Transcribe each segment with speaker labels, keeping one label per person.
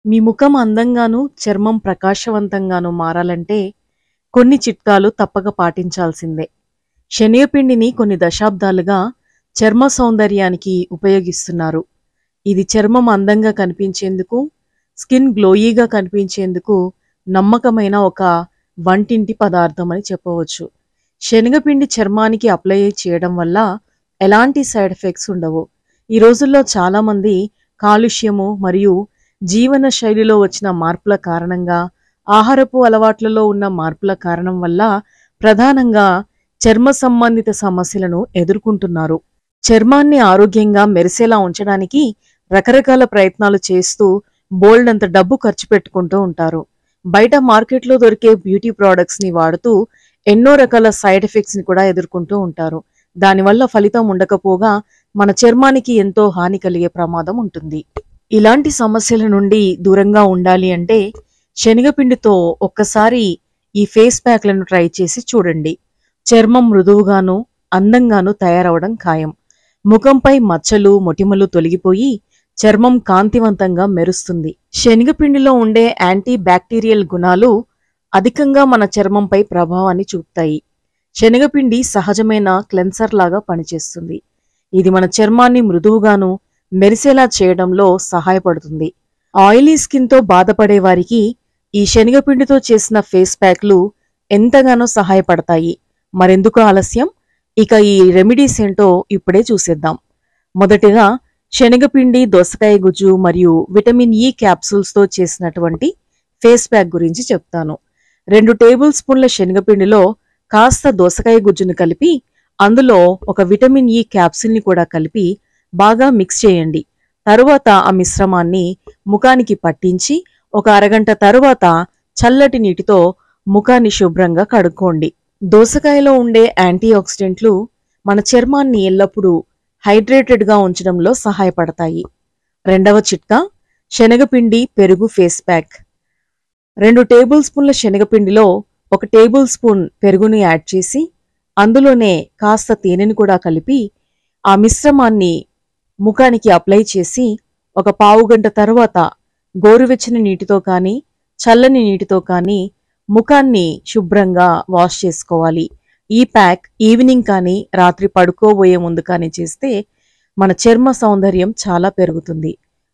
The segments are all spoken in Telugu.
Speaker 1: మీ ముఖం అందంగాను, చర్మం ప్రకాశవంతంగాను మారాలంటే కొన్ని చిట్కాలు తప్పక పాటించాల్సిందే. శనగపిండిని కొన్ని దశాబ్దాలుగా చర్మ సౌందర్యానికి ఉపయోగిస్తున్నారు. ఇది చర్మం అందంగా కనిపించేందుకు, స్కిన్ గ్లోయీగా కనిపించేందుకు నమ్మకమైన ఒక వంటింటి పదార్థం అని చెప్పవచ్చు. శనగపిండి చర్మానికి అప్లై చేయడం వల్ల ఎలాంటి సైడ్ ఎఫెక్ట్స్ ఉండవు. ఈ రోజుల్లో చాలామంది కాలుష్యము మరియు జీవన శైలిలో వచ్చిన మార్పుల కారణంగా, ఆహారపు అలవాట్లలో ఉన్న మార్పుల కారణం వల్ల ప్రధానంగా చర్మ సంబంధిత సమస్యలను ఎదుర్కొంటున్నారు. చర్మాన్ని ఆరోగ్యంగా మెరిసేలా ఉంచడానికి రకరకాల ప్రయత్నాలు చేస్తూ బోల్డ్ అంత డబ్బు ఖర్చు పెట్టుకుంటూ ఉంటారు. బయట మార్కెట్లో దొరికే బ్యూటీ ప్రోడక్ట్స్ని వాడుతూ ఎన్నో రకాల సైడ్ ఎఫెక్ట్స్ని కూడా ఎదుర్కొంటూ ఉంటారు. దానివల్ల ఫలితం ఉండకపోగా మన చర్మానికి ఎంతో హాని కలిగే ప్రమాదం ఉంటుంది. ఇలాంటి సమస్యల నుండి దూరంగా ఉండాలి అంటే శనగపిండితో ఒక్కసారి ఈ ఫేస్ ప్యాక్లను ట్రై చేసి చూడండి. చర్మం మృదువుగాను, అందంగాను తయారవడం ఖాయం. ముఖంపై మచ్చలు, మొటిమలు తొలగిపోయి చర్మం కాంతివంతంగా మెరుస్తుంది. శనగపిండిలో ఉండే యాంటీ బ్యాక్టీరియల్ గుణాలు అధికంగా మన చర్మంపై ప్రభావాన్ని చూపుతాయి. శనగపిండి సహజమైన క్లెన్సర్ లాగా పనిచేస్తుంది. ఇది మన చర్మాన్ని మృదువుగాను, మెరిసేలా చేయడంలో సహాయపడుతుంది. ఆయిలీ స్కిన్తో బాధపడే వారికి ఈ శనగపిండితో చేసిన ఫేస్ ప్యాక్లు ఎంతగానో సహాయపడతాయి. మరెందుకు ఆలస్యం? ఇక ఈ రెమెడీస్ ఏంటో ఇప్పుడే చూసేద్దాం. మొదటిగా శనగపిండి, దోసకాయ గుజ్జు మరియు విటమిన్ ఇ క్యాప్సూల్స్తో చేసినటువంటి ఫేస్ ప్యాక్ గురించి చెప్తాను. 2 టేబుల్ స్పూన్ల శనగపిండిలో కాస్త దోసకాయ గుజ్జును కలిపి అందులో ఒక విటమిన్ ఇ క్యాప్సూల్ని కూడా కలిపి బాగా మిక్స్ చేయండి. తరువాత ఆ మిశ్రమాన్ని ముఖానికి పట్టించి ఒక అరగంట తరువాత చల్లటి నీటితో ముఖాన్ని శుభ్రంగా కడుక్కోండి. దోసకాయలో ఉండే యాంటీ ఆక్సిడెంట్లు మన చర్మాన్ని ఎల్లప్పుడూ హైడ్రేటెడ్గా ఉంచడంలో సహాయపడతాయి. రెండవ చిట్కా శనగపిండి పెరుగు ఫేస్ ప్యాక్. 2 టేబుల్ స్పూన్ల శనగపిండిలో 1 టేబుల్ స్పూన్ పెరుగుని యాడ్ చేసి అందులోనే కాస్త తేనెను కూడా కలిపి ఆ మిశ్రమాన్ని ముఖానికి అప్లై చేసి ఒక పావు గంట తరువాత గోరువెచ్చని నీటితో కానీ చల్లని నీటితో కానీ ముఖాన్ని శుభ్రంగా వాష్ చేసుకోవాలి. ఈ ప్యాక్ ఈవినింగ్ కానీ రాత్రి పడుకోబోయే ముందు కానీ చేస్తే మన చర్మ సౌందర్యం చాలా పెరుగుతుంది.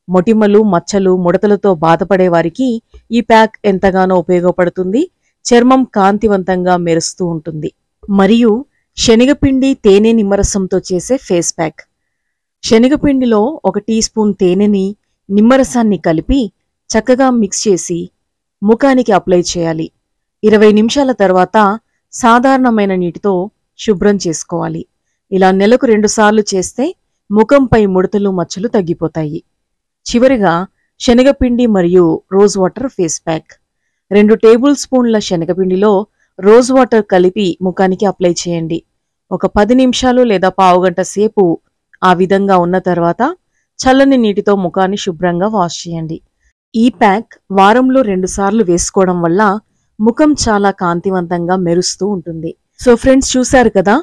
Speaker 1: మొటిమలు, మచ్చలు, ముడతలతో బాధపడే వారికి ఈ ప్యాక్ ఎంతగానో ఉపయోగపడుతుంది. చర్మం కాంతివంతంగా మెరుస్తూ ఉంటుంది. మరియు శనగపిండి, తేనె, నిమ్మరసంతో చేసే ఫేస్ ప్యాక్. శనగపిండిలో 1 టీ స్పూన్ తేనెని, నిమ్మరసాన్ని కలిపి చక్కగా మిక్స్ చేసి ముఖానికి అప్లై చేయాలి. 20 నిమిషాల తర్వాత సాధారణమైన నీటితో శుభ్రం చేసుకోవాలి. ఇలా నెలకు 2 సార్లు చేస్తే ముఖంపై ముడతలు, మచ్చలు తగ్గిపోతాయి. చివరిగా శనగపిండి మరియు rose water face pack. 2 table స్పూన్ల శనగపిండిలో రోజ్ వాటర్ కలిపి ముఖానికి అప్లై చేయండి. ఒక 10 నిమిషాలు లేదా పావు గంట సేపు ఆ విధంగా ఉన్న తర్వాత చల్లని నీటితో ముఖాన్ని శుభ్రంగా వాష్ చేయండి. ఈ ప్యాక్ వారంలో 2 సార్లు వేసుకోవడం వల్ల ముఖం చాలా కాంతివంతంగా మెరుస్తూ ఉంటుంది. సో ఫ్రెండ్స్, చూశారు కదా,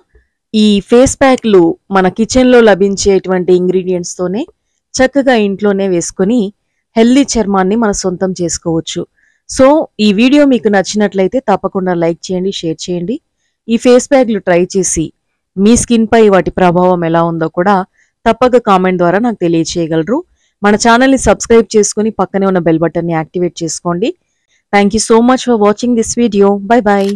Speaker 1: ఈ ఫేస్ ప్యాక్లు మన కిచెన్లో లభించేటువంటి ఇంగ్రీడియంట్స్తోనే చక్కగా ఇంట్లోనే వేసుకొని హెల్దీ చర్మాన్ని మన సొంతం చేసుకోవచ్చు. సో ఈ వీడియో మీకు నచ్చినట్లయితే తప్పకుండా లైక్ చేయండి, షేర్ చేయండి. ఈ ఫేస్ ప్యాక్లు ట్రై చేసి మీ స్కిన్పై వాటి ప్రభావం ఎలా ఉందో కూడా తప్పక కామెంట్ ద్వారా నాకు తెలియచేయగలరు. మన ఛానల్ని సబ్స్క్రైబ్ చేసుకుని పక్కనే ఉన్న బెల్ బటన్ని యాక్టివేట్ చేసుకోండి. Thank you so much for watching this video. Bye bye.